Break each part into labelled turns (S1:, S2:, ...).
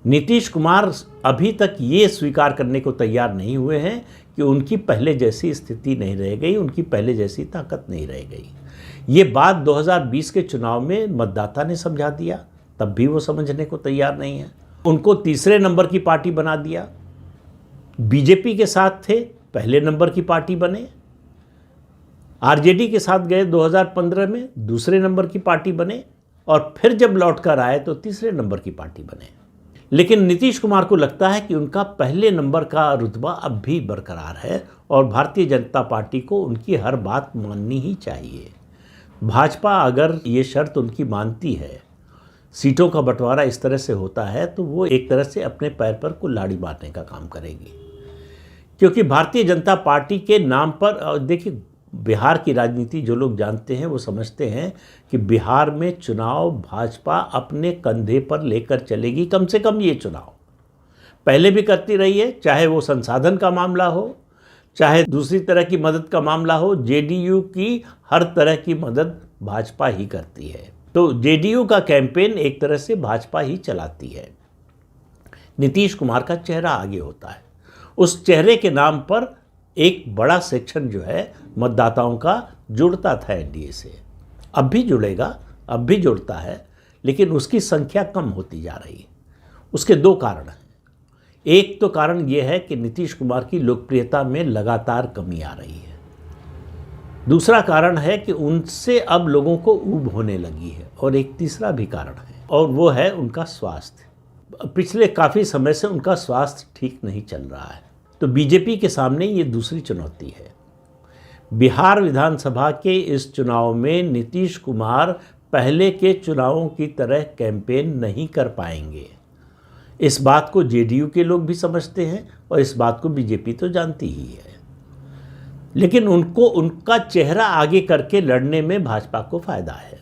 S1: नीतीश कुमार अभी तक ये स्वीकार करने को तैयार नहीं हुए हैं कि उनकी पहले जैसी स्थिति नहीं रह गई, उनकी पहले जैसी ताकत नहीं रह गई। ये बात 2020 के चुनाव में मतदाता ने समझा दिया, तब भी वो समझने को तैयार नहीं है। उनको तीसरे नंबर की पार्टी बना दिया। बीजेपी के साथ थे, पहले नंबर की पार्टी बने। आरजेडी के साथ गए 2015 में, दूसरे नंबर की पार्टी बने, और फिर जब लौट कर आए तो तीसरे नंबर की पार्टी बने। लेकिन नीतीश कुमार को लगता है कि उनका पहले नंबर का रुतबा अब भी बरकरार है और भारतीय जनता पार्टी को उनकी हर बात माननी ही चाहिए। भाजपा अगर ये शर्त उनकी मानती है, सीटों का बंटवारा इस तरह से होता है, तो वो एक तरह से अपने पैर पर कुल्हाड़ी मारने का काम करेगी। क्योंकि भारतीय जनता पार्टी के नाम पर, देखिए, बिहार की राजनीति जो लोग जानते हैं वो समझते हैं कि बिहार में चुनाव भाजपा अपने कंधे पर लेकर चलेगी। कम से कम ये चुनाव पहले भी करती रही है, चाहे वो संसाधन का मामला हो, चाहे दूसरी तरह की मदद का मामला हो। जेडीयू की हर तरह की मदद भाजपा ही करती है, तो जेडीयू का कैंपेन एक तरह से भाजपा ही चलाती है। नीतीश कुमार का चेहरा आगे होता है, उस चेहरे के नाम पर एक बड़ा सेक्शन जो है मतदाताओं का जुड़ता था एनडीए से, अब भी जुड़ेगा, अब भी जुड़ता है, लेकिन उसकी संख्या कम होती जा रही है। उसके दो कारण हैं। एक तो कारण यह है कि नीतीश कुमार की लोकप्रियता में लगातार कमी आ रही है। दूसरा कारण है कि उनसे अब लोगों को ऊब होने लगी है। और एक तीसरा भी कारण है, और वो है उनका स्वास्थ्य। पिछले काफ़ी समय से उनका स्वास्थ्य ठीक नहीं चल रहा है, तो बीजेपी के सामने ये दूसरी चुनौती है। बिहार विधानसभा के इस चुनाव में नीतीश कुमार पहले के चुनावों की तरह कैंपेन नहीं कर पाएंगे। इस बात को जेडीयू के लोग भी समझते हैं और इस बात को बीजेपी तो जानती ही है। लेकिन उनको उनका चेहरा आगे करके लड़ने में भाजपा को फायदा है।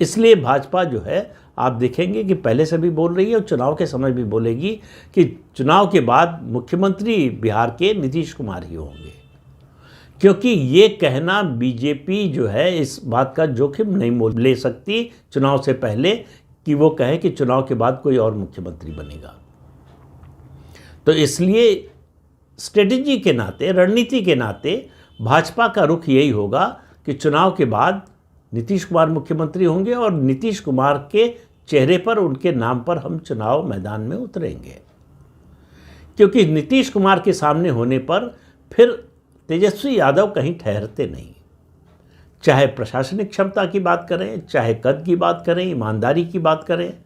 S1: इसलिए भाजपा जो है, आप देखेंगे कि पहले से भी बोल रही है और चुनाव के समय भी बोलेगी कि चुनाव के बाद मुख्यमंत्री बिहार के नीतीश कुमार ही होंगे। क्योंकि ये कहना बीजेपी जो है इस बात का जोखिम नहीं ले सकती चुनाव से पहले कि वो कहे कि चुनाव के बाद कोई और मुख्यमंत्री बनेगा। तो इसलिए स्ट्रेटजी के नाते, रणनीति के नाते भाजपा का रुख यही होगा कि चुनाव के बाद नीतीश कुमार मुख्यमंत्री होंगे और नीतीश कुमार के चेहरे पर, उनके नाम पर हम चुनाव मैदान में उतरेंगे। क्योंकि नीतीश कुमार के सामने होने पर फिर तेजस्वी यादव कहीं ठहरते नहीं। चाहे प्रशासनिक क्षमता की बात करें, चाहे कद की बात करें, ईमानदारी की बात करें,